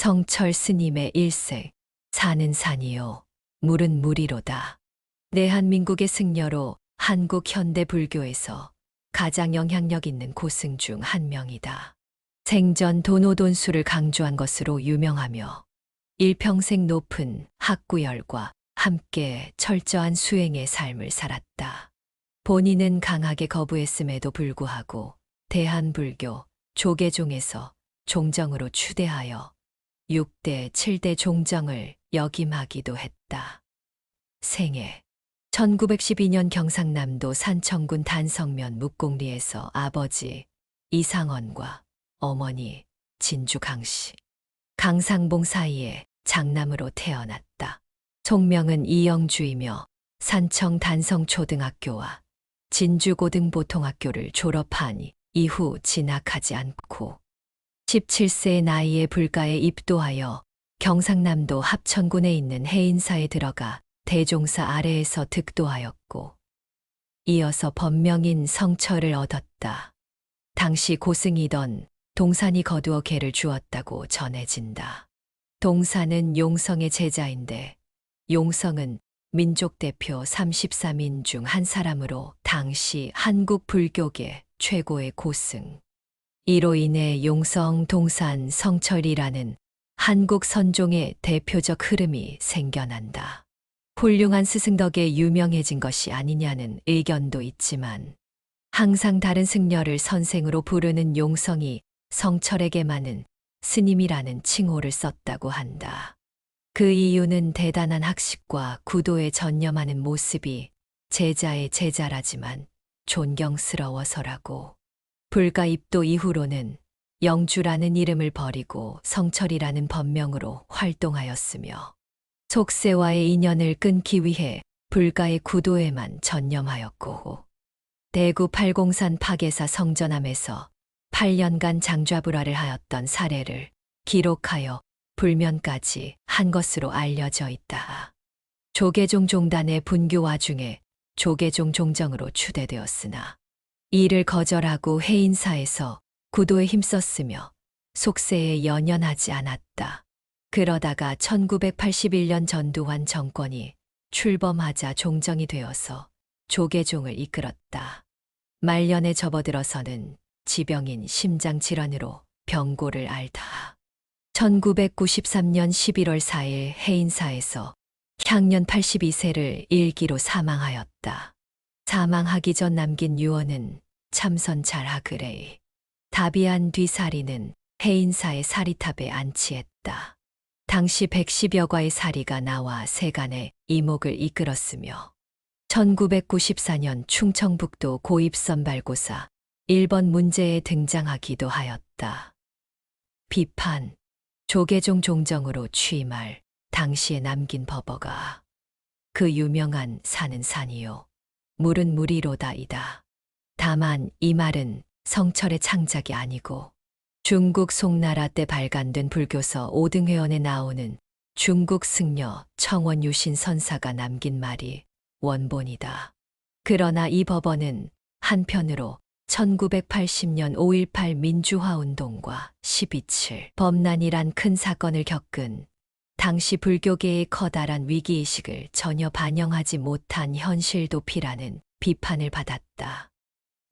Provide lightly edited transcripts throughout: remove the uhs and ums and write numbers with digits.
성철 스님의 일생, 산은 산이요, 물은 물이로다. 대한민국의 승려로 한국 현대 불교에서 가장 영향력 있는 고승 중 한 명이다. 생전 도노돈수를 강조한 것으로 유명하며 일평생 높은 학구열과 함께 철저한 수행의 삶을 살았다. 본인은 강하게 거부했음에도 불구하고 대한불교 조계종에서 종정으로 추대하여 6대, 7대 종정을 역임하기도 했다. 생애 1912년 경상남도 산청군 단성면 묵공리에서 아버지 이상원과 어머니 진주 강씨, 강상봉 사이에 장남으로 태어났다. 총명은 이영주이며 산청 단성초등학교와 진주고등보통학교를 졸업한 이후 진학하지 않고 17세의 나이에 불가에 입도하여 경상남도 합천군에 있는 해인사에 들어가 대종사 아래에서 득도하였고 이어서 법명인 성철을 얻었다. 당시 고승이던 동산이 거두어 개를 주었다고 전해진다. 동산은 용성의 제자인데 용성은 민족 대표 34민 중 한 사람으로 당시 한국 불교계 최고의 고승. 이로 인해 용성, 동산, 성철이라는 한국 선종의 대표적 흐름이 생겨난다. 훌륭한 스승 덕에 유명해진 것이 아니냐는 의견도 있지만 항상 다른 승려를 선생으로 부르는 용성이 성철에게만은 스님이라는 칭호를 썼다고 한다. 그 이유는 대단한 학식과 구도에 전념하는 모습이 제자의 제자라지만 존경스러워서라고. 불가 입도 이후로는 영주라는 이름을 버리고 성철이라는 법명으로 활동하였으며 속세와의 인연을 끊기 위해 불가의 구도에만 전념하였고 대구 팔공산 파괴사 성전함에서 8년간 장좌불화를 하였던 사례를 기록하여 불면까지 한 것으로 알려져 있다. 조계종 종단의 분교 와중에 조계종 종정으로 추대되었으나 이를 거절하고 해인사에서 구도에 힘썼으며 속세에 연연하지 않았다. 그러다가 1981년 전두환 정권이 출범하자 종정이 되어서 조계종을 이끌었다. 말년에 접어들어서는 지병인 심장질환으로 병고를 앓다. 1993년 11월 4일 해인사에서 향년 82세를 일기로 사망하였다. 사망하기 전 남긴 유언은 참선 잘하그레이. 다비한 뒤 사리는 해인사의 사리탑에 안치했다. 당시 110여 과의 사리가 나와 세간의 이목을 이끌었으며 1994년 충청북도 고입선발고사 1번 문제에 등장하기도 하였다. 비판 조계종 종정으로 취임할 당시에 남긴 법어가 그 유명한 산은 산이요 물은 물이로다이다. 다만 이 말은 성철의 창작이 아니고 중국 송나라 때 발간된 불교서 5등회원에 나오는 중국 승려 청원유신 선사가 남긴 말이 원본이다. 그러나 이 법어는 한편으로 1980년 5.18 민주화운동과 12.7 법난이란 큰 사건을 겪은 당시 불교계의 커다란 위기의식을 전혀 반영하지 못한 현실도피라는 비판을 받았다.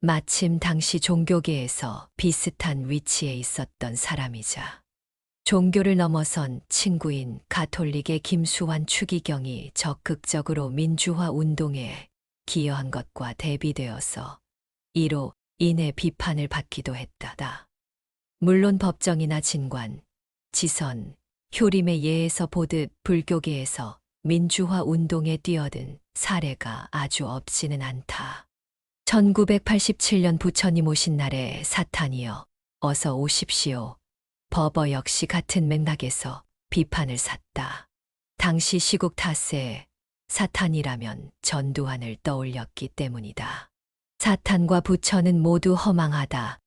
마침 당시 종교계에서 비슷한 위치에 있었던 사람이자 종교를 넘어선 친구인 가톨릭의 김수환 추기경이 적극적으로 민주화 운동에 기여한 것과 대비되어서 이로 인해 비판을 받기도 했다. 물론 법정이나 진관, 지선, 효림의 예에서 보듯 불교계에서 민주화 운동에 뛰어든 사례가 아주 없지는 않다. 1987년 부처님 오신 날에 사탄이여 어서 오십시오. 법어 역시 같은 맥락에서 비판을 샀다. 당시 시국 탓에 사탄이라면 전두환을 떠올렸기 때문이다. 사탄과 부처는 모두 허망하다.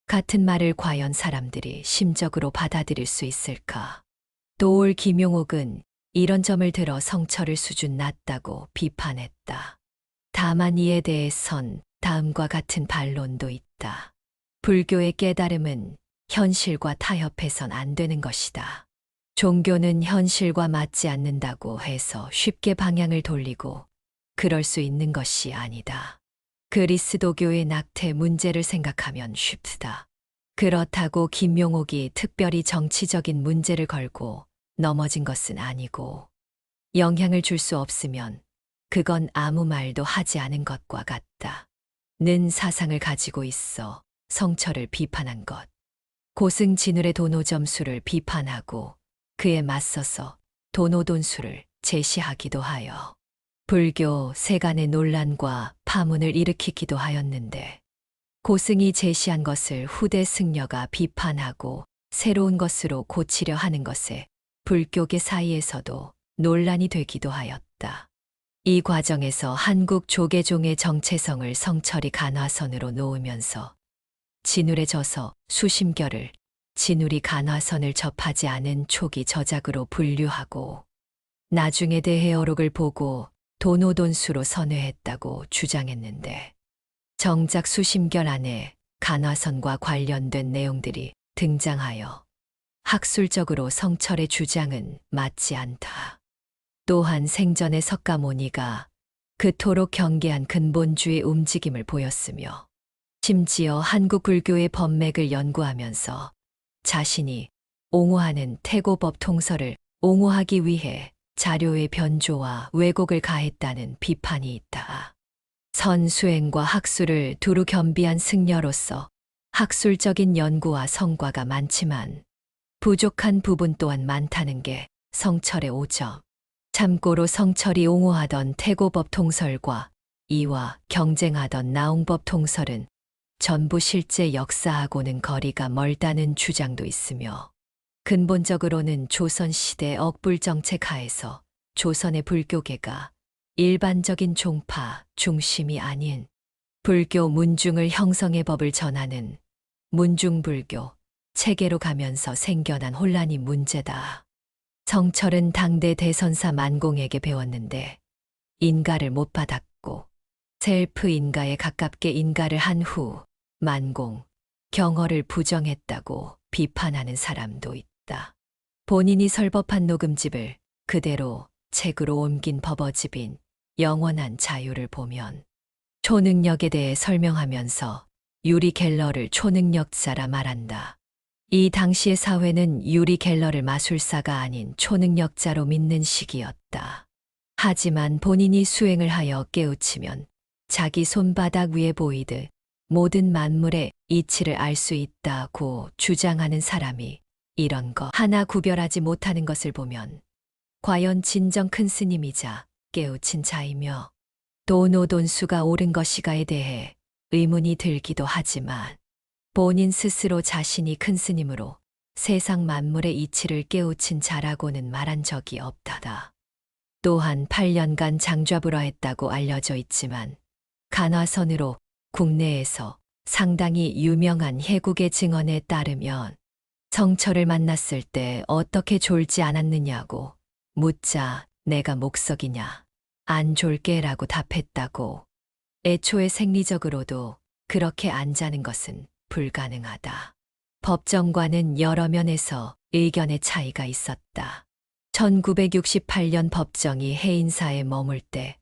같은 말을 과연 사람들이 심적으로 받아들일 수 있을까? 도올 김용옥은 이런 점을 들어 성철을 수준 낮다고 비판했다. 다만 이에 대해선 다음과 같은 반론도 있다. 불교의 깨달음은 현실과 타협해선 안 되는 것이다. 종교는 현실과 맞지 않는다고 해서 쉽게 방향을 돌리고 그럴 수 있는 것이 아니다. 그리스도교의 낙태 문제를 생각하면 쉽다. 그렇다고 김용옥이 특별히 정치적인 문제를 걸고 넘어진 것은 아니고 영향을 줄 수 없으면 그건 아무 말도 하지 않은 것과 같다. 는 사상을 가지고 있어 성철을 비판한 것. 고승진울의 도노점수를 비판하고 그에 맞서서 도노돈수를 제시하기도 하여 불교 세간의 논란과 파문을 일으키기도 하였는데 고승이 제시한 것을 후대 승려가 비판하고 새로운 것으로 고치려 하는 것에 불교계 사이에서도 논란이 되기도 하였다. 이 과정에서 한국 조계종의 정체성을 성철이 간화선으로 놓으면서 진울에 져서 수심결을 진울이 간화선을 접하지 않은 초기 저작으로 분류하고 나중에 대해어록을 보고 도노돈수로 선회했다고 주장했는데 정작 수심결 안에 간화선과 관련된 내용들이 등장하여 학술적으로 성철의 주장은 맞지 않다. 또한 생전의 석가모니가 그토록 경계한 근본주의 움직임을 보였으며 심지어 한국 불교의 법맥을 연구하면서 자신이 옹호하는 태고법 통설을 옹호하기 위해 자료의 변조와 왜곡을 가했다는 비판이 있다. 선수행과 학술을 두루 겸비한 승려로서 학술적인 연구와 성과가 많지만 부족한 부분 또한 많다는 게 성철의 오점. 참고로 성철이 옹호하던 태고법 통설과 이와 경쟁하던 나홍법 통설은 전부 실제 역사하고는 거리가 멀다는 주장도 있으며 근본적으로는 조선시대 억불정책 하에서 조선의 불교계가 일반적인 종파 중심이 아닌 불교 문중을 형성의 법을 전하는 문중불교 체계로 가면서 생겨난 혼란이 문제다. 성철은 당대 대선사 만공에게 배웠는데 인가를 못 받았고 셀프 인가에 가깝게 인가를 한 후 만공, 경허를 부정했다고 비판하는 사람도 있다. 본인이 설법한 녹음집을 그대로 책으로 옮긴 법어집인 영원한 자유를 보면 초능력에 대해 설명하면서 유리 갤러를 초능력자라 말한다. 이 당시의 사회는 유리 갤러를 마술사가 아닌 초능력자로 믿는 시기였다. 하지만 본인이 수행을 하여 깨우치면 자기 손바닥 위에 보이듯 모든 만물의 이치를 알 수 있다고 주장하는 사람이 이런 거 하나 구별하지 못하는 것을 보면 과연 진정 큰 스님이자 깨우친 자이며 도노돈수가 옳은 것이가에 대해 의문이 들기도 하지만 본인 스스로 자신이 큰 스님으로 세상 만물의 이치를 깨우친 자라고는 말한 적이 없다다. 또한 8년간 장좌불화 했다고 알려져 있지만 간화선으로 국내에서 상당히 유명한 해국의 증언에 따르면 성철을 만났을 때 어떻게 졸지 않았느냐고 묻자 내가 목석이냐 안 졸게라고 답했다고. 애초에 생리적으로도 그렇게 안 자는 것은 불가능하다. 법정과는 여러 면에서 의견의 차이가 있었다. 1968년 법정이 해인사에 머물 때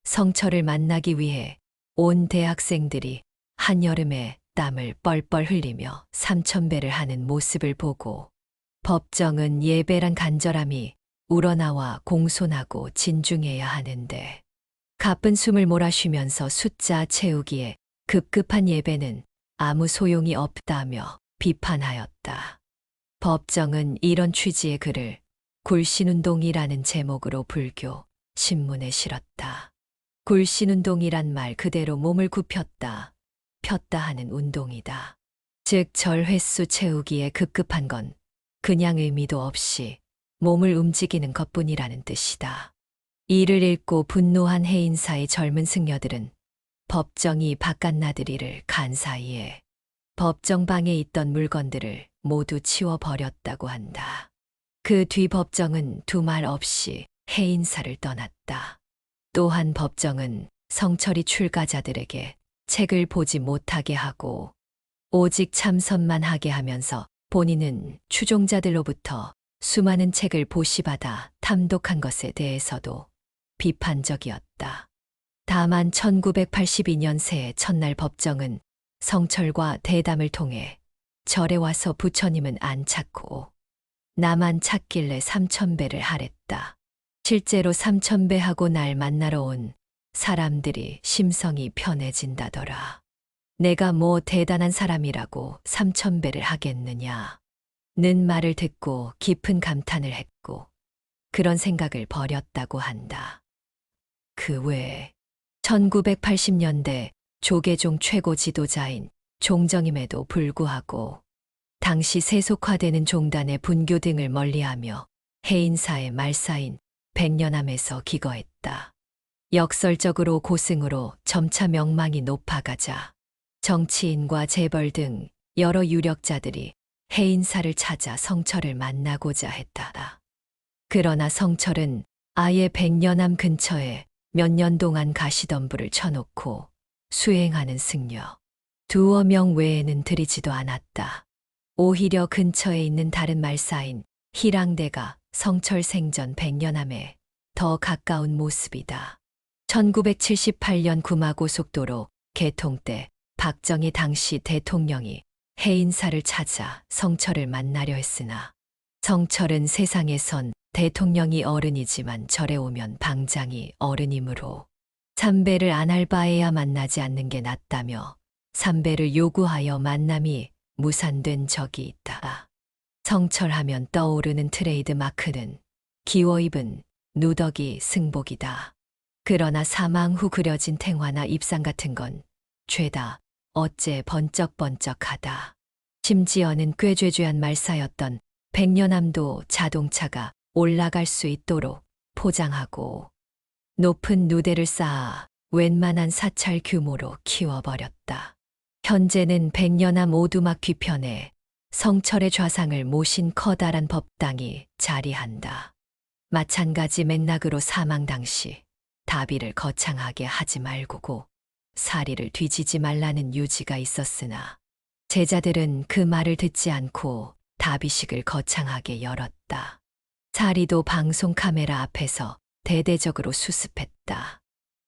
성철을 만나기 위해 온 대학생들이 한여름에 땀을 뻘뻘 흘리며 삼천배를 하는 모습을 보고 법정은 예배란 간절함이 우러나와 공손하고 진중해야 하는데 가쁜 숨을 몰아쉬면서 숫자 채우기에 급급한 예배는 아무 소용이 없다며 비판하였다. 법정은 이런 취지의 글을 굴신운동이라는 제목으로 불교 신문에 실었다. 굴신운동이란 말 그대로 몸을 굽혔다, 폈다 하는 운동이다. 즉 절 횟수 채우기에 급급한 건 그냥 의미도 없이 몸을 움직이는 것뿐이라는 뜻이다. 이를 읽고 분노한 해인사의 젊은 승려들은 법정이 바깥나들이를 간 사이에 법정방에 있던 물건들을 모두 치워버렸다고 한다. 그 뒤 법정은 두말 없이 해인사를 떠났다. 또한 법정은 성철이 출가자들에게 책을 보지 못하게 하고 오직 참선만 하게 하면서 본인은 추종자들로부터 수많은 책을 보시받아 탐독한 것에 대해서도 비판적이었다. 다만 1982년 새해 첫날 법정은 성철과 대담을 통해 절에 와서 부처님은 안 찾고 나만 찾길래 3,000배를 하랬다. 실제로 3,000배하고 날 만나러 온 사람들이 심성이 편해진다더라. 내가 뭐 대단한 사람이라고 3,000배를 하겠느냐. 는 말을 듣고 깊은 감탄을 했고 그런 생각을 버렸다고 한다. 그 외에 1980년대 조계종 최고 지도자인 종정임에도 불구하고 당시 세속화되는 종단의 분교 등을 멀리하며 해인사의 말사인 백년암에서 기거했다. 역설적으로 고승으로 점차 명망이 높아가자 정치인과 재벌 등 여러 유력자들이 해인사를 찾아 성철을 만나고자 했다. 그러나 성철은 아예 백년암 근처에 몇 년 동안 가시덤불을 쳐놓고 수행하는 승려 두어 명 외에는 들이지도 않았다. 오히려 근처에 있는 다른 말사인 희랑대가 성철 생전 백년암에 더 가까운 모습이다. 1978년 구마고속도로 개통 때 박정희 당시 대통령이 해인사를 찾아 성철을 만나려 했으나 성철은 세상에선 대통령이 어른이지만 절에 오면 방장이 어른이므로 삼배를 안 할 바에야 만나지 않는 게 낫다며 삼배를 요구하여 만남이 무산된 적이 있다. 성철하면 떠오르는 트레이드 마크는 기워입은 누더기 승복이다. 그러나 사망 후 그려진 탱화나 입상 같은 건 죄다 어째 번쩍번쩍하다. 심지어는 꽤 죄죄한 말사였던 백년암도 자동차가 올라갈 수 있도록 포장하고 높은 누대를 쌓아 웬만한 사찰 규모로 키워버렸다. 현재는 백년암 오두막 뒤편에 성철의 좌상을 모신 커다란 법당이 자리한다. 마찬가지 맥락으로 사망 당시 다비를 거창하게 하지 말고 사리를 뒤지지 말라는 유지가 있었으나 제자들은 그 말을 듣지 않고 다비식을 거창하게 열었다. 사리도 방송 카메라 앞에서 대대적으로 수습했다.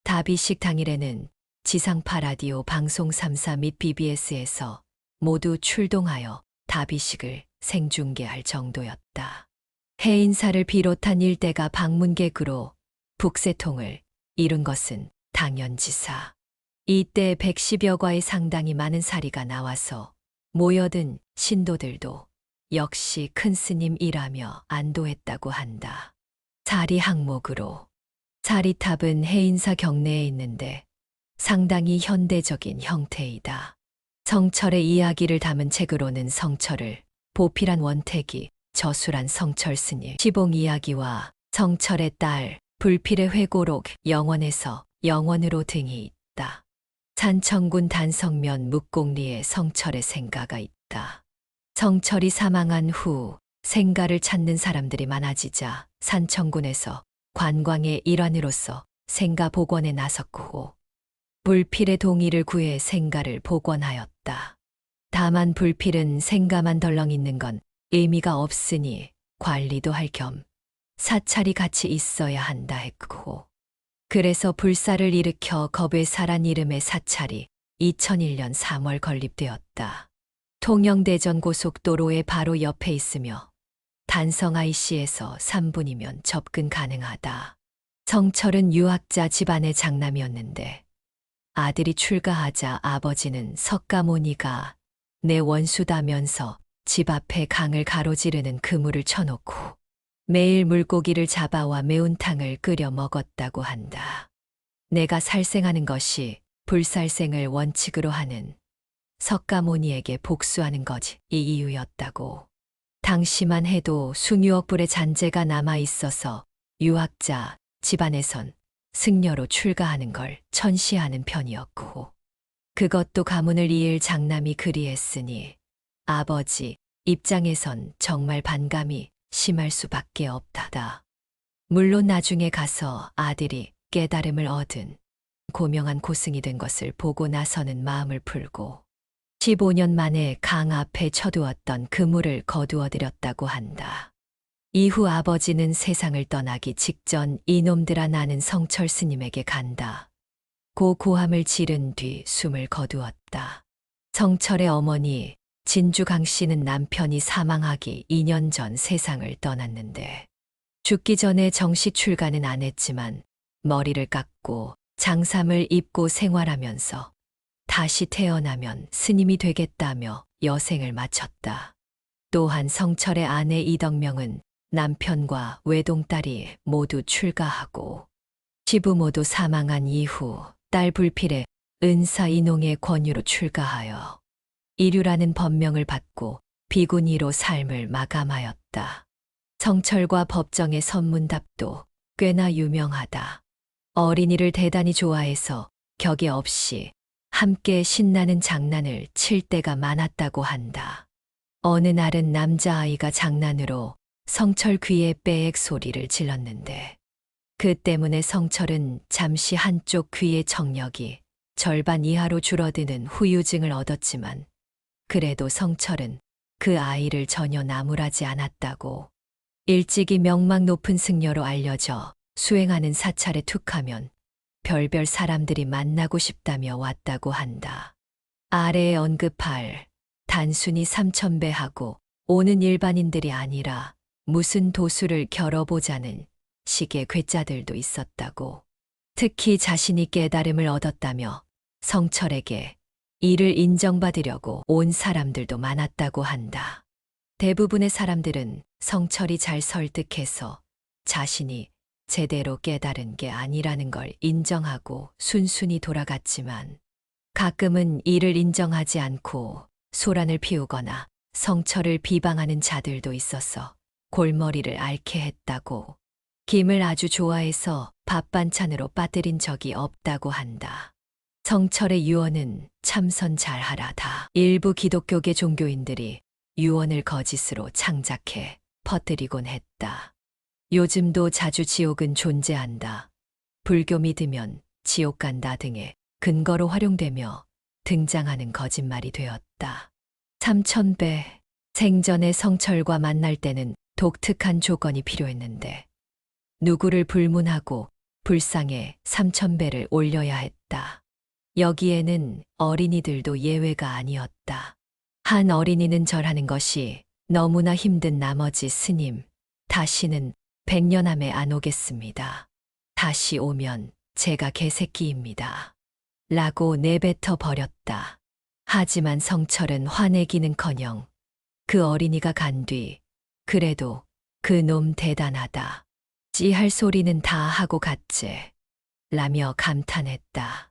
다비식 당일에는 지상파 라디오 방송 3사 및 BBS에서 모두 출동하여 다비식을 생중계할 정도였다. 해인사를 비롯한 일대가 방문객으로 북새통을 이룬 것은 당연지사. 이때 110여 과의 상당히 많은 사리가 나와서 모여든 신도들도 역시 큰 스님이라며 안도했다고 한다. 사리 항목으로 사리탑은 해인사 경내에 있는데 상당히 현대적인 형태이다. 성철의 이야기를 담은 책으로는 성철을 보필한 원택이 저술한 성철 스님 시봉 이야기와 성철의 딸 불필의 회고록 영원에서 영원으로 등이 있다. 산청군 단성면 묵공리에 성철의 생가가 있다. 성철이 사망한 후 생가를 찾는 사람들이 많아지자 산청군에서 관광의 일환으로서 생가 복원에 나섰고 불필의 동의를 구해 생가를 복원하였다. 다만 불필은 생가만 덜렁 있는 건 의미가 없으니 관리도 할 겸 사찰이 같이 있어야 한다 했고 그래서 불사를 일으켜 겁외사란 이름의 사찰이 2001년 3월 건립되었다. 통영대전 고속도로의 바로 옆에 있으며 단성 IC에서 3분이면 접근 가능하다. 성철은 유학자 집안의 장남이었는데 아들이 출가하자 아버지는 석가모니가 내 원수다면서 집 앞에 강을 가로지르는 그물을 쳐놓고 매일 물고기를 잡아와 매운탕을 끓여 먹었다고 한다. 내가 살생하는 것이 불살생을 원칙으로 하는 석가모니에게 복수하는 것이 이 이유였다고. 당시만 해도 수냨억 불의 잔재가 남아 있어서 유학자 집안에선 승려로 출가하는 걸 천시하는 편이었고 그것도 가문을 이을 장남이 그리했으니 아버지 입장에선 정말 반감이 심할 수밖에 없다다. 물론 나중에 가서 아들이 깨달음을 얻은 고명한 고승이 된 것을 보고 나서는 마음을 풀고 15년 만에 강 앞에 쳐두었던 그물을 거두어들였다고 한다. 이후 아버지는 세상을 떠나기 직전 이놈들아 나는 성철 스님에게 간다. 고 고함을 지른 뒤 숨을 거두었다. 성철의 어머니 진주강 씨는 남편이 사망하기 2년 전 세상을 떠났는데 죽기 전에 정식 출가는 안 했지만 머리를 깎고 장삼을 입고 생활하면서 다시 태어나면 스님이 되겠다며 여생을 마쳤다. 또한 성철의 아내 이덕명은 남편과 외동딸이 모두 출가하고 시부모도 사망한 이후 딸 불필의 은사 인홍의 권유로 출가하여 이류라는 법명을 받고 비구니로 삶을 마감하였다. 성철과 법정의 선문답도 꽤나 유명하다. 어린이를 대단히 좋아해서 격이 없이 함께 신나는 장난을 칠 때가 많았다고 한다. 어느 날은 남자아이가 장난으로 성철 귀에 빼액 소리를 질렀는데 그 때문에 성철은 잠시 한쪽 귀의 청력이 절반 이하로 줄어드는 후유증을 얻었지만 그래도 성철은 그 아이를 전혀 나무라지 않았다고. 일찍이 명망 높은 승려로 알려져 수행하는 사찰에 툭하면 별별 사람들이 만나고 싶다며 왔다고 한다. 아래에 언급할 단순히 삼천배하고 오는 일반인들이 아니라 무슨 도수를 겨뤄보자는 식의 괴짜들도 있었다고. 특히 자신이 깨달음을 얻었다며 성철에게 이를 인정받으려고 온 사람들도 많았다고 한다. 대부분의 사람들은 성철이 잘 설득해서 자신이 제대로 깨달은 게 아니라는 걸 인정하고 순순히 돌아갔지만 가끔은 이를 인정하지 않고 소란을 피우거나 성철을 비방하는 자들도 있어서 골머리를 앓게 했다고. 김을 아주 좋아해서 밥 반찬으로 빠뜨린 적이 없다고 한다. 성철의 유언은 참선 잘하라다. 일부 기독교계 종교인들이 유언을 거짓으로 창작해 퍼뜨리곤 했다. 요즘도 자주 지옥은 존재한다. 불교 믿으면 지옥 간다 등의 근거로 활용되며 등장하는 거짓말이 되었다. 삼천배. 생전에 성철과 만날 때는 독특한 조건이 필요했는데 누구를 불문하고 불상에 삼천배를 올려야 했다. 여기에는 어린이들도 예외가 아니었다. 한 어린이는 절하는 것이 너무나 힘든 나머지 스님, 다시는 100년 함에 안 오겠습니다. 다시 오면 제가 개새끼입니다. 라고 내뱉어 버렸다. 하지만 성철은 화내기는커녕 그 어린이가 간 뒤 그래도 그 놈 대단하다. 찌할 소리는 다 하고 갔제. 라며 감탄했다.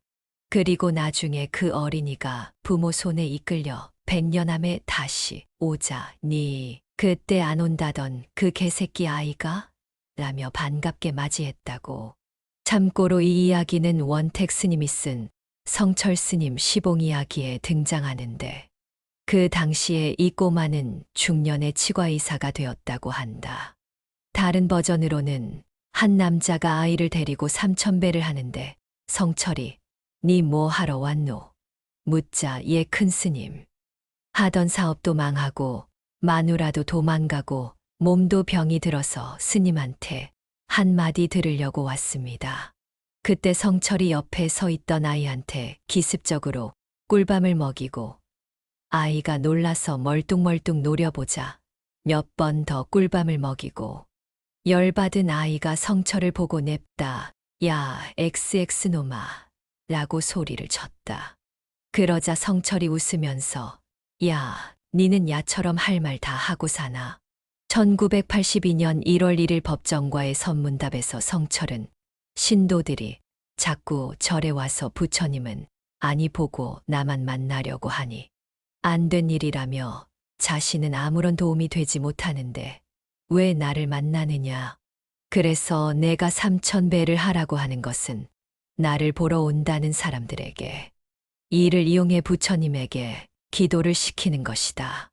그리고 나중에 그 어린이가 부모 손에 이끌려 100년 함에 다시 오자니 그때 안 온다던 그 개새끼 아이가? 라며 반갑게 맞이했다고. 참고로 이 이야기는 원택 스님이 쓴 성철 스님 시봉 이야기에 등장하는데 그 당시에 이 꼬마는 중년의 치과의사가 되었다고 한다. 다른 버전으로는 한 남자가 아이를 데리고 삼천배를 하는데 성철이 니 뭐 하러 왔노? 묻자 예 큰 스님. 하던 사업도 망하고 마누라도 도망가고 몸도 병이 들어서 스님한테 한마디 들으려고 왔습니다. 그때 성철이 옆에 서 있던 아이한테 기습적으로 꿀밤을 먹이고 아이가 놀라서 멀뚱멀뚱 노려보자 몇 번 더 꿀밤을 먹이고 열받은 아이가 성철을 보고 냅다 야 XX놈아 라고 소리를 쳤다. 그러자 성철이 웃으면서 야 니는 야처럼 할 말 다 하고 사나. 1982년 1월 1일 법정과의 선문답에서 성철은 신도들이 자꾸 절에 와서 부처님은 아니 보고 나만 만나려고 하니 안 된 일이라며 자신은 아무런 도움이 되지 못하는데 왜 나를 만나느냐. 그래서 내가 삼천배를 하라고 하는 것은 나를 보러 온다는 사람들에게 이를 이용해 부처님에게 기도를 시키는 것이다.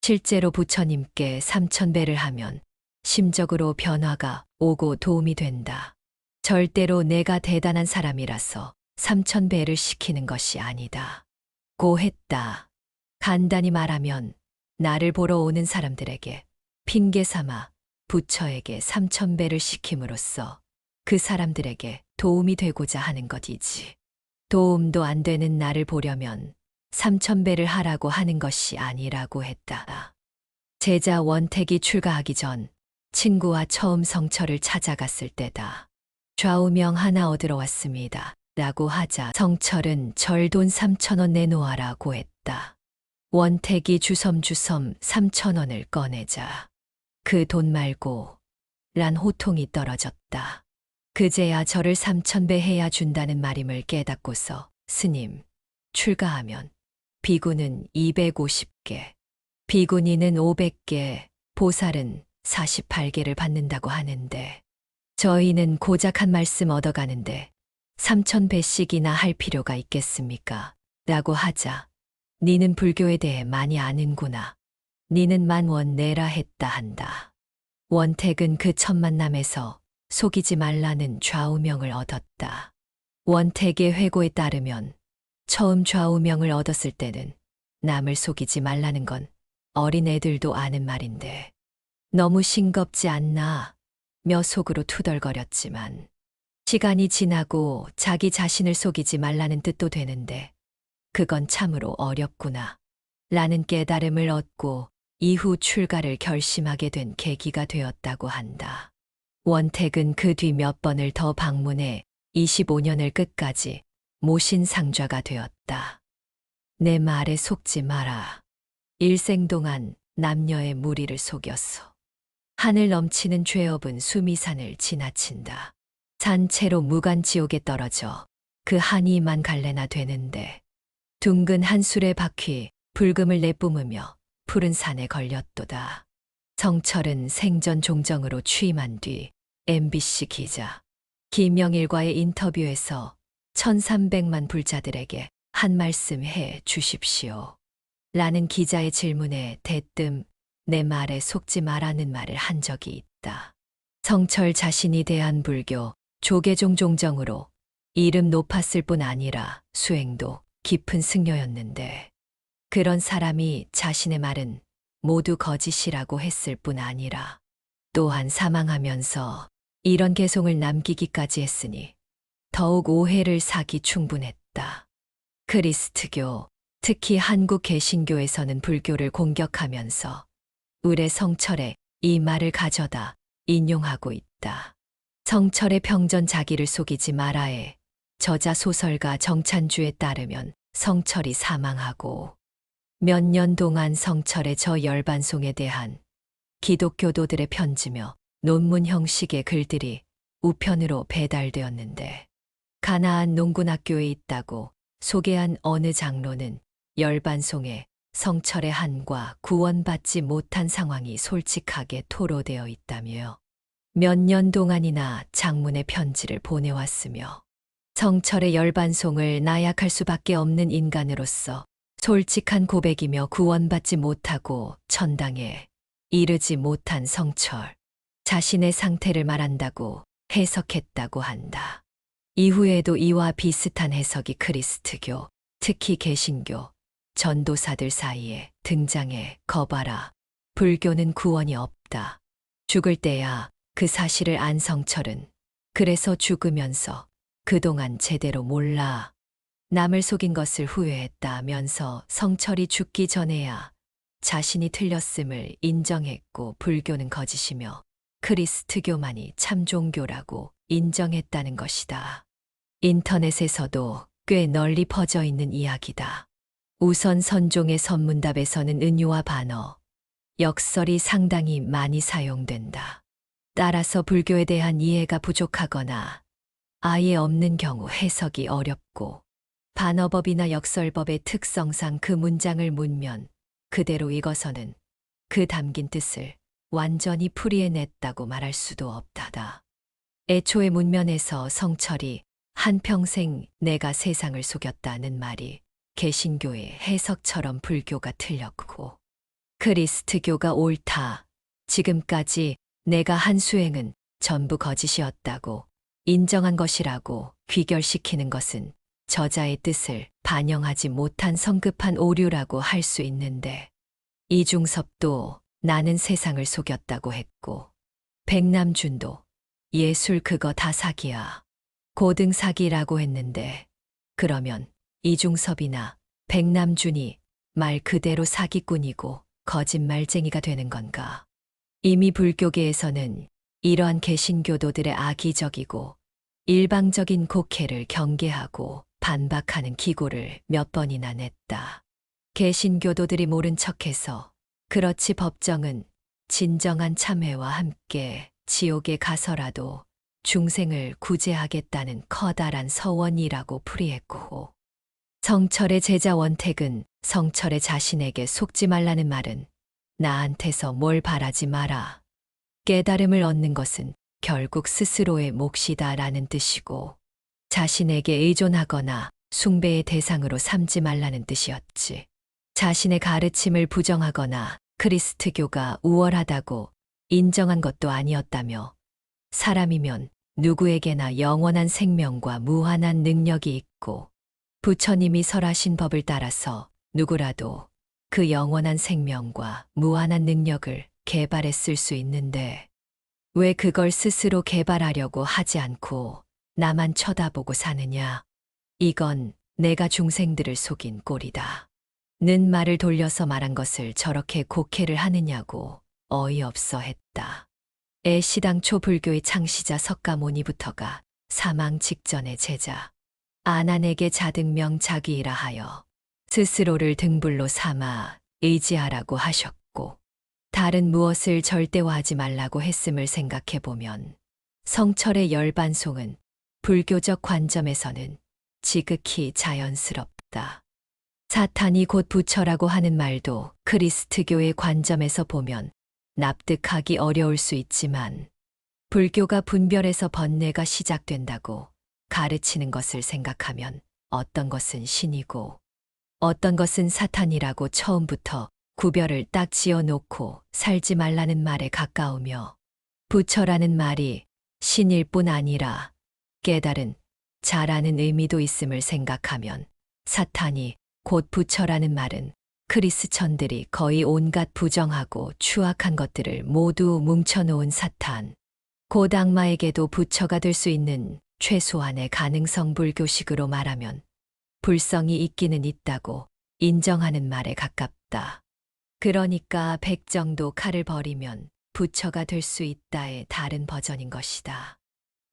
실제로 부처님께 삼천배를 하면 심적으로 변화가 오고 도움이 된다. 절대로 내가 대단한 사람이라서 삼천배를 시키는 것이 아니다. 고 했다. 간단히 말하면 나를 보러 오는 사람들에게 핑계 삼아 부처에게 3,000배를 시킴으로써 그 사람들에게 도움이 되고자 하는 것이지. 도움도 안 되는 나를 보려면 3,000배를 하라고 하는 것이 아니라고 했다. 제자 원택이 출가하기 전 친구와 처음 성철을 찾아갔을 때다. 좌우명 하나 얻으러 왔습니다. 라고 하자 성철은 절돈 3,000원 내놓아라고 했다. 원택이 주섬주섬 3,000원을 꺼내자 그 돈 말고 란 호통이 떨어졌다. 그제야 저를 3,000배 해야 준다는 말임을 깨닫고서 스님, 출가하면 비구는 250개, 비구니는 500개, 보살은 48개를 받는다고 하는데 저희는 고작 한 말씀 얻어가는데 3,000배씩이나 할 필요가 있겠습니까? 라고 하자 니는 불교에 대해 많이 아는구나. 니는 10,000원 내라 했다 한다. 원택은 그 첫 만남에서 속이지 말라는 좌우명을 얻었다. 원택의 회고에 따르면 처음 좌우명을 얻었을 때는 남을 속이지 말라는 건 어린애들도 아는 말인데 너무 싱겁지 않나 며 속으로 투덜거렸지만 시간이 지나고 자기 자신을 속이지 말라는 뜻도 되는데 그건 참으로 어렵구나 라는 깨달음을 얻고 이후 출가를 결심하게 된 계기가 되었다고 한다. 원택은 그 뒤 몇 번을 더 방문해 25년을 끝까지 모신 상좌가 되었다. 내 말에 속지 마라. 일생 동안 남녀의 무리를 속였어. 하늘 넘치는 죄업은 수미산을 지나친다. 산채로 무간지옥에 떨어져 그 한이만 갈래나 되는데 둥근 한술의 바퀴 불금을 내뿜으며 푸른 산에 걸렸도다. 성철은 생전 종정으로 취임한 뒤 MBC 기자 김영일과의 인터뷰에서 1,300만 불자들에게 한 말씀 해 주십시오. 라는 기자의 질문에 대뜸 내 말에 속지 말라는 말을 한 적이 있다. 성철 자신이 대한불교 조계종 종정으로 이름 높았을 뿐 아니라 수행도 깊은 승려였는데 그런 사람이 자신의 말은 모두 거짓이라고 했을 뿐 아니라 또한 사망하면서 이런 개송을 남기기까지 했으니 더욱 오해를 사기 충분했다. 크리스트교, 특히 한국 개신교에서는 불교를 공격하면서 의례 성철의 이 말을 가져다 인용하고 있다. 성철의 평전 자기를 속이지 마라에 저자 소설가 정찬주에 따르면 성철이 사망하고 몇 년 동안 성철의 저 열반송에 대한 기독교도들의 편지며 논문 형식의 글들이 우편으로 배달되었는데 가나안 농군학교에 있다고 소개한 어느 장로는 열반송에 성철의 한과 구원받지 못한 상황이 솔직하게 토로되어 있다며 몇 년 동안이나 장문의 편지를 보내왔으며 성철의 열반송을 나약할 수밖에 없는 인간으로서 솔직한 고백이며 구원받지 못하고 천당에 이르지 못한 성철 자신의 상태를 말한다고 해석했다고 한다. 이후에도 이와 비슷한 해석이 크리스트교, 특히 개신교, 전도사들 사이에 등장해 거봐라. 불교는 구원이 없다. 죽을 때야 그 사실을 안 성철은 그래서 죽으면서 그동안 제대로 몰라 남을 속인 것을 후회했다면서 성철이 죽기 전에야 자신이 틀렸음을 인정했고 불교는 거짓이며 크리스트교만이 참 종교라고 인정했다는 것이다. 인터넷에서도 꽤 널리 퍼져 있는 이야기다. 우선 선종의 선문답에서는 은유와 반어, 역설이 상당히 많이 사용된다. 따라서 불교에 대한 이해가 부족하거나 아예 없는 경우 해석이 어렵고 반어법이나 역설법의 특성상 그 문장을 묻면 그대로 읽어서는 그 담긴 뜻을 완전히 풀이해냈다고 말할 수도 없다다. 애초에 문면에서 성철이 한평생 내가 세상을 속였다는 말이 개신교의 해석처럼 불교가 틀렸고 크리스트교가 옳다. 지금까지 내가 한 수행은 전부 거짓이었다고 인정한 것이라고 귀결시키는 것은 저자의 뜻을 반영하지 못한 성급한 오류라고 할 수 있는데 이중섭도 나는 세상을 속였다고 했고 백남준도 예술 그거 다 사기야. 고등 사기라고 했는데 그러면 이중섭이나 백남준이 말 그대로 사기꾼이고 거짓말쟁이가 되는 건가? 이미 불교계에서는 이러한 개신교도들의 악의적이고 일방적인 곡해를 경계하고 반박하는 기고를 몇 번이나 냈다. 개신교도들이 모른 척해서 그렇지 법정은 진정한 참회와 함께 지옥에 가서라도 중생을 구제하겠다는 커다란 서원이라고 풀이했고, 성철의 제자 원택은 성철의 자신에게 속지 말라는 말은 나한테서 뭘 바라지 마라. 깨달음을 얻는 것은 결국 스스로의 몫이다라는 뜻이고, 자신에게 의존하거나 숭배의 대상으로 삼지 말라는 뜻이었지. 자신의 가르침을 부정하거나 그리스트교가 우월하다고 인정한 것도 아니었다며, 사람이면 누구에게나 영원한 생명과 무한한 능력이 있고 부처님이 설하신 법을 따라서 누구라도 그 영원한 생명과 무한한 능력을 개발해 쓸 수 있는데 왜 그걸 스스로 개발하려고 하지 않고 나만 쳐다보고 사느냐. 이건 내가 중생들을 속인 꼴이다. 는 말을 돌려서 말한 것을 저렇게 곡해를 하느냐고 어이없어 했다. 시당초 불교의 창시자 석가모니부터가 사망 직전의 제자 아난에게 자등명 자귀이라 하여 스스로를 등불로 삼아 의지하라고 하셨고, 다른 무엇을 절대화하지 말라고 했음을 생각해 보면 성철의 열반송은 불교적 관점에서는 지극히 자연스럽다. 사탄이 곧 부처라고 하는 말도 그리스트교의 관점에서 보면 납득하기 어려울 수 있지만, 불교가 분별해서 번뇌가 시작된다고 가르치는 것을 생각하면 어떤 것은 신이고 어떤 것은 사탄이라고 처음부터 구별을 딱 지어 놓고 살지 말라는 말에 가까우며, 부처라는 말이 신일 뿐 아니라 깨달은 자라는 의미도 있음을 생각하면 사탄이 곧 부처라는 말은 크리스천들이 거의 온갖 부정하고 추악한 것들을 모두 뭉쳐놓은 사탄, 곧 악마에게도 부처가 될 수 있는 최소한의 가능성 불교식으로 말하면 불성이 있기는 있다고 인정하는 말에 가깝다. 그러니까 백정도 칼을 버리면 부처가 될 수 있다의 다른 버전인 것이다.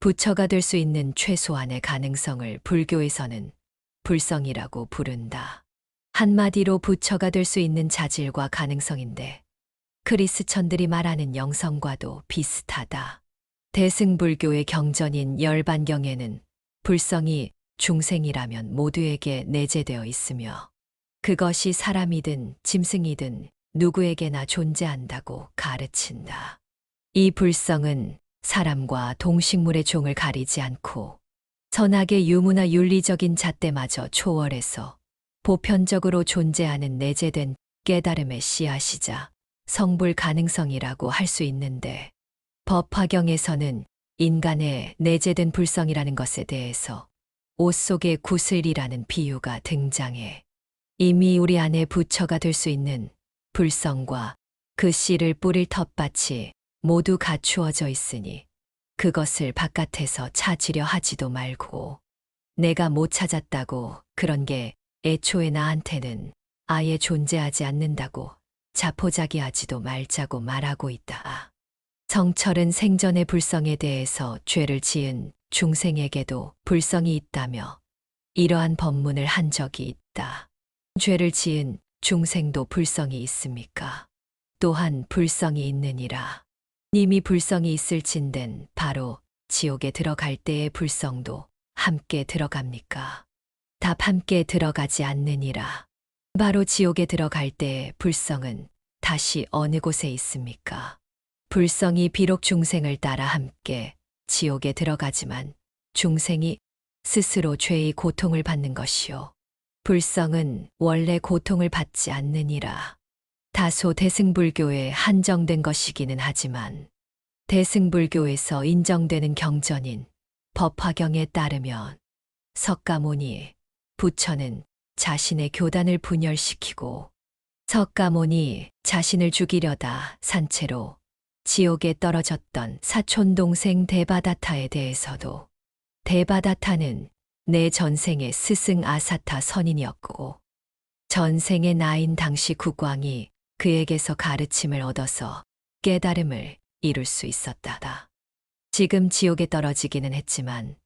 부처가 될 수 있는 최소한의 가능성을 불교에서는 불성이라고 부른다. 한마디로 부처가 될 수 있는 자질과 가능성인데 크리스천들이 말하는 영성과도 비슷하다. 대승불교의 경전인 열반경에는 불성이 중생이라면 모두에게 내재되어 있으며 그것이 사람이든 짐승이든 누구에게나 존재한다고 가르친다. 이 불성은 사람과 동식물의 종을 가리지 않고 선악의 유무나 윤리적인 잣대마저 초월해서 보편적으로 존재하는 내재된 깨달음의 씨앗이자 성불 가능성이라고 할 수 있는데, 법화경에서는 인간의 내재된 불성이라는 것에 대해서 옷 속의 구슬이라는 비유가 등장해 이미 우리 안에 부처가 될 수 있는 불성과 그 씨를 뿌릴 텃밭이 모두 갖추어져 있으니 그것을 바깥에서 찾으려 하지도 말고, 내가 못 찾았다고 그런 게 애초에 나한테는 아예 존재하지 않는다고 자포자기하지도 말자고 말하고 있다. 성철은 생전의 불성에 대해서 죄를 지은 중생에게도 불성이 있다며 이러한 법문을 한 적이 있다. 죄를 지은 중생도 불성이 있습니까? 또한 불성이 있느니라. 이미 불성이 있을진된 바로 지옥에 들어갈 때의 불성도 함께 들어갑니까? 답 함께 들어가지 않느니라. 바로 지옥에 들어갈 때의 불성은 다시 어느 곳에 있습니까? 불성이 비록 중생을 따라 함께 지옥에 들어가지만 중생이 스스로 죄의 고통을 받는 것이요. 불성은 원래 고통을 받지 않느니라. 다소 대승불교에 한정된 것이기는 하지만 대승불교에서 인정되는 경전인 법화경에 따르면 석가모니 부처는 자신의 교단을 분열시키고 석가모니 자신을 죽이려다 산채로 지옥에 떨어졌던 사촌동생 데바다타에 대해서도 데바다타는 내 전생의 스승 아사타 선인이었고 전생의 나인 당시 국왕이 그에게서 가르침을 얻어서 깨달음을 이룰 수 있었다. 지금 지옥에 떨어지기는 했지만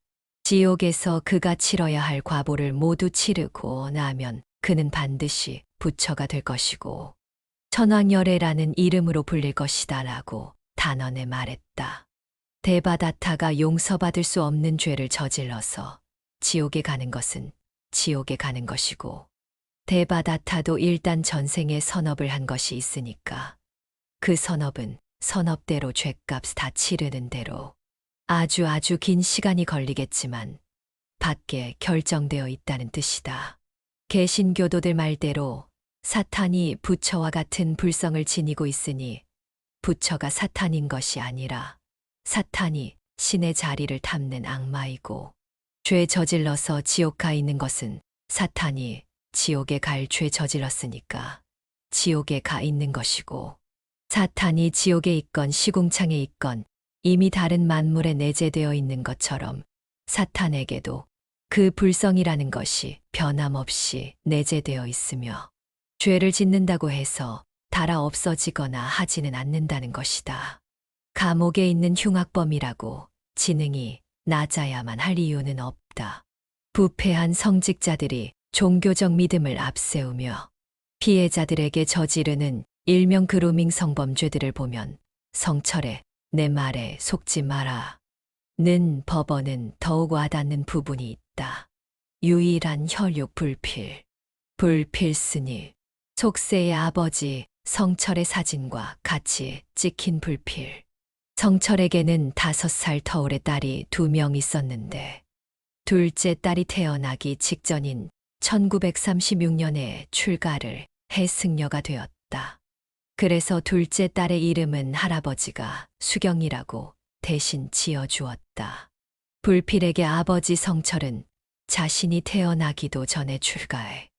지옥에서 그가 치러야 할 과보를 모두 치르고 나면 그는 반드시 부처가 될 것이고 천왕열애라는 이름으로 불릴 것이다 라고 단언해 말했다. 데바다타가 용서받을 수 없는 죄를 저질러서 지옥에 가는 것은 지옥에 가는 것이고 데바다타도 일단 전생에 선업을 한 것이 있으니까 그 선업은 선업대로 죗값 다 치르는 대로 아주 긴 시간이 걸리겠지만 받게 결정되어 있다는 뜻이다. 개신교도들 말대로 사탄이 부처와 같은 불성을 지니고 있으니 부처가 사탄인 것이 아니라 사탄이 신의 자리를 탐는 악마이고 죄 저질러서 지옥 가 있는 것은 사탄이 지옥에 갈 죄 저질렀으니까 지옥에 가 있는 것이고 사탄이 지옥에 있건 시궁창에 있건 이미 다른 만물에 내재되어 있는 것처럼 사탄에게도 그 불성이라는 것이 변함없이 내재되어 있으며 죄를 짓는다고 해서 달아 없어지거나 하지는 않는다는 것이다. 감옥에 있는 흉악범이라고 지능이 낮아야만 할 이유는 없다. 부패한 성직자들이 종교적 믿음을 앞세우며 피해자들에게 저지르는 일명 그루밍 성범죄들을 보면 성철에 내 말에 속지 마라 는 법원은 더욱 와닿는 부분이 있다. 유일한 혈육 불필. 불필스니 속세의 아버지 성철의 사진과 같이 찍힌 불필. 성철에게는 5살 터울의 딸이 2명 있었는데 둘째 딸이 태어나기 직전인 1936년에 출가를 해 승려가 되었다. 그래서 둘째 딸의 이름은 할아버지가 수경이라고 대신 지어주었다. 불필에게 아버지 성철은 자신이 태어나기도 전에 출가해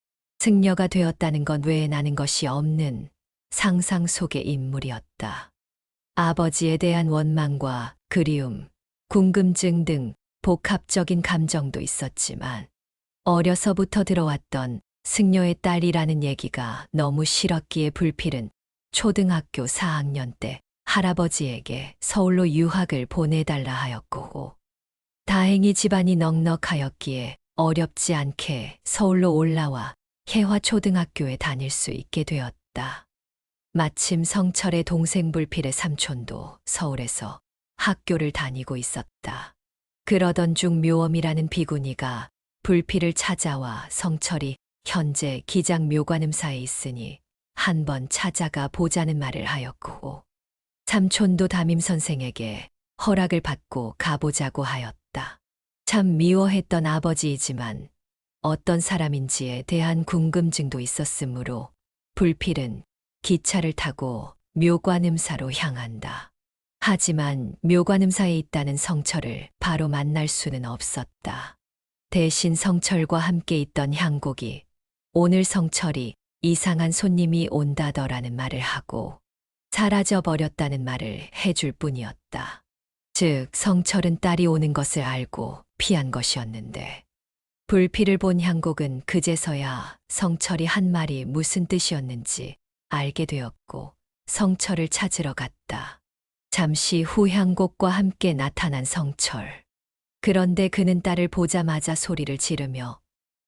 승려가 되었다는 것 외에 나는 것이 없는 상상 속의 인물이었다. 아버지에 대한 원망과 그리움, 궁금증 등 복합적인 감정도 있었지만 어려서부터 들어왔던 승려의 딸이라는 얘기가 너무 싫었기에 불필은 초등학교 4학년 때 할아버지에게 서울로 유학을 보내달라 하였고 다행히 집안이 넉넉하였기에 어렵지 않게 서울로 올라와 해화초등학교에 다닐 수 있게 되었다. 마침 성철의 동생 불필의 삼촌도 서울에서 학교를 다니고 있었다. 그러던 중 묘엄이라는 비구니가 불필을 찾아와 성철이 현재 기장 묘관음사에 있으니 한번 찾아가 보자는 말을 하였고 삼촌도 담임 선생에게 허락을 받고 가보자고 하였다. 참 미워했던 아버지이지만 어떤 사람인지에 대한 궁금증도 있었으므로 불필은 기차를 타고 묘관음사로 향한다. 하지만 묘관음사에 있다는 성철을 바로 만날 수는 없었다. 대신 성철과 함께 있던 향곡이 오늘 성철이 이상한 손님이 온다더라는 말을 하고 사라져 버렸다는 말을 해줄 뿐이었다. 즉 성철은 딸이 오는 것을 알고 피한 것이었는데 불필을 본 향곡은 그제서야 성철이 한 말이 무슨 뜻이었는지 알게 되었고 성철을 찾으러 갔다. 잠시 후 향곡과 함께 나타난 성철. 그런데 그는 딸을 보자마자 소리를 지르며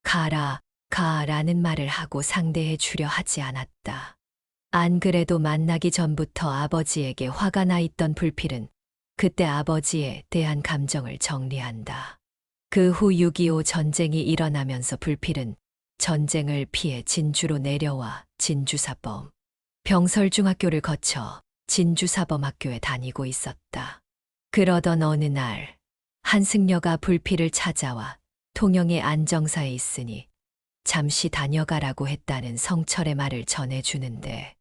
가라, 가라는 말을 하고 상대해 주려 하지 않았다. 안 그래도 만나기 전부터 아버지에게 화가 나 있던 불필은 그때 아버지에 대한 감정을 정리한다. 그 후 6.25 전쟁이 일어나면서 불필은 전쟁을 피해 진주로 내려와 진주사범 병설중학교를 거쳐 진주사범학교에 다니고 있었다. 그러던 어느 날 한승려가 불필을 찾아와 통영의 안정사에 있으니 잠시 다녀가라고 했다는 성철의 말을 전해주는데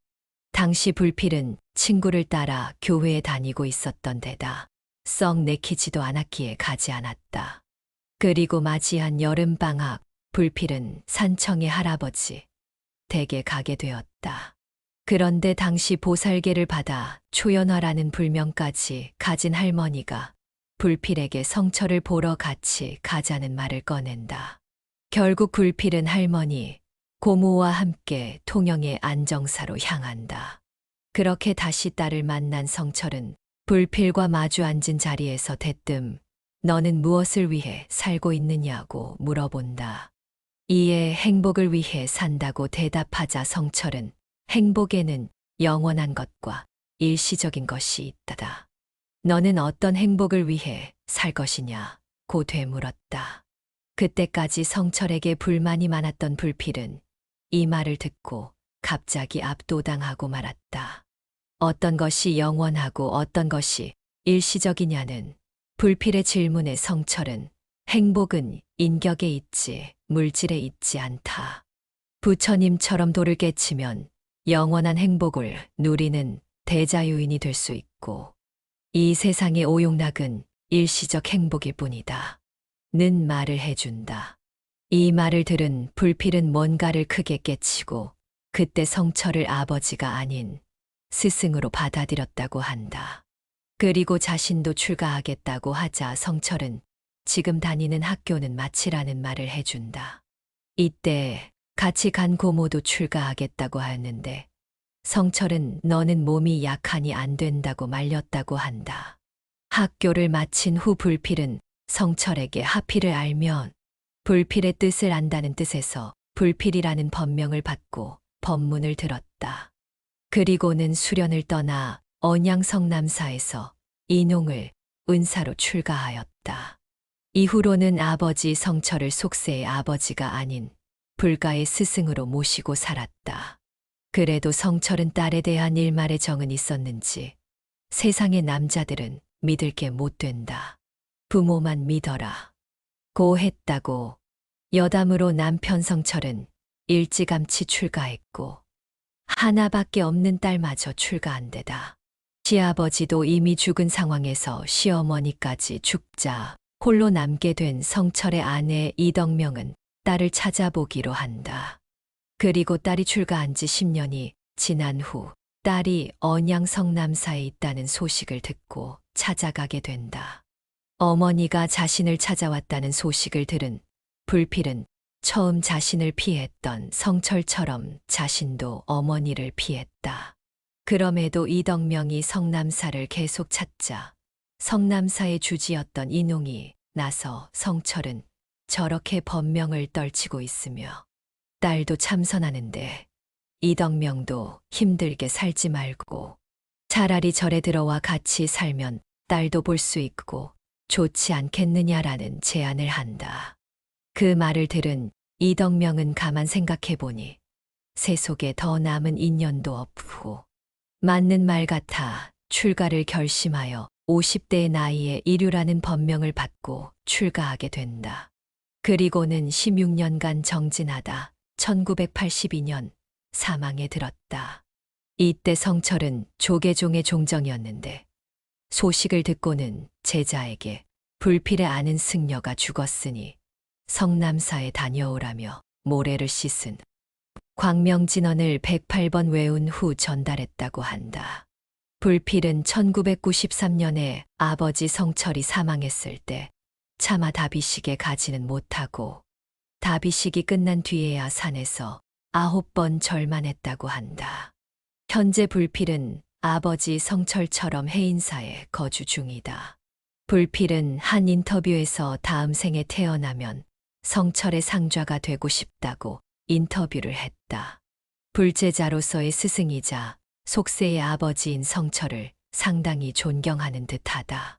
당시 불필은 친구를 따라 교회에 다니고 있었던 데다 썩 내키지도 않았기에 가지 않았다. 그리고 맞이한 여름방학 불필은 산청의 할아버지 댁에 가게 되었다. 그런데 당시 보살계를 받아 초연화라는 불명까지 가진 할머니가 불필에게 성철을 보러 같이 가자는 말을 꺼낸다. 결국 불필은 할머니, 고모와 함께 통영의 안정사로 향한다. 그렇게 다시 딸을 만난 성철은 불필과 마주 앉은 자리에서 대뜸 너는 무엇을 위해 살고 있느냐고 물어본다. 이에 행복을 위해 산다고 대답하자 성철은 행복에는 영원한 것과 일시적인 것이 있다다. 너는 어떤 행복을 위해 살 것이냐? 고 되물었다. 그때까지 성철에게 불만이 많았던 불필은 이 말을 듣고 갑자기 압도당하고 말았다. 어떤 것이 영원하고 어떤 것이 일시적이냐는 불필의 질문에 성철은 행복은 인격에 있지 물질에 있지 않다. 부처님처럼 도를 깨치면 영원한 행복을 누리는 대자유인이 될 수 있고 이 세상의 오용락은 일시적 행복일 뿐이다. 는 말을 해준다. 이 말을 들은 불필은 뭔가를 크게 깨치고 그때 성철을 아버지가 아닌 스승으로 받아들였다고 한다. 그리고 자신도 출가하겠다고 하자 성철은 지금 다니는 학교는 마치라는 말을 해준다. 이때 같이 간 고모도 출가하겠다고 하였는데 성철은 너는 몸이 약하니 안 된다고 말렸다고 한다. 학교를 마친 후 불필은 성철에게 하필을 알면 불필의 뜻을 안다는 뜻에서 불필이라는 법명을 받고 법문을 들었다. 그리고는 수련을 떠나 언양성남사에서 인홍을 은사로 출가하였다. 이후로는 아버지 성철을 속세의 아버지가 아닌 불가의 스승으로 모시고 살았다. 그래도 성철은 딸에 대한 일말의 정은 있었는지 세상의 남자들은 믿을 게 못 된다. 부모만 믿어라. 고 했다고 여담으로 남편 성철은 일찌감치 출가했고 하나밖에 없는 딸마저 출가한데다. 시아버지도 이미 죽은 상황에서 시어머니까지 죽자 홀로 남게 된 성철의 아내 이덕명은 딸을 찾아보기로 한다. 그리고 딸이 출가한 지 10년이 지난 후 딸이 언양성남사에 있다는 소식을 듣고 찾아가게 된다. 어머니가 자신을 찾아왔다는 소식을 들은 불필은 처음 자신을 피했던 성철처럼 자신도 어머니를 피했다. 그럼에도 이덕명이 성남사를 계속 찾자 성남사의 주지였던 인홍이 나서 성철은 저렇게 법명을 떨치고 있으며 딸도 참선하는데 이덕명도 힘들게 살지 말고 차라리 절에 들어와 같이 살면 딸도 볼 수 있고 좋지 않겠느냐라는 제안을 한다. 그 말을 들은 이덕명은 가만 생각해 보니 세속에 더 남은 인연도 없고 맞는 말 같아 출가를 결심하여 50대의 나이에 이류라는 법명을 받고 출가하게 된다. 그리고는 16년간 정진하다 1982년 사망에 들었다. 이때 성철은 조계종의 종정이었는데 소식을 듣고는 제자에게 불필에 아는 승려가 죽었으니 성남사에 다녀오라며 모래를 씻은 광명진언을 108번 외운 후 전달했다고 한다. 불필은 1993년에 아버지 성철이 사망했을 때 차마 다비식에 가지는 못하고 다비식이 끝난 뒤에야 산에서 9번 절만했다고 한다. 현재 불필은 아버지 성철처럼 해인사에 거주 중이다. 불필은 한 인터뷰에서 다음 생에 태어나면 성철의 상좌가 되고 싶다고 인터뷰를 했다. 불제자로서의 스승이자 속세의 아버지인 성철을 상당히 존경하는 듯하다.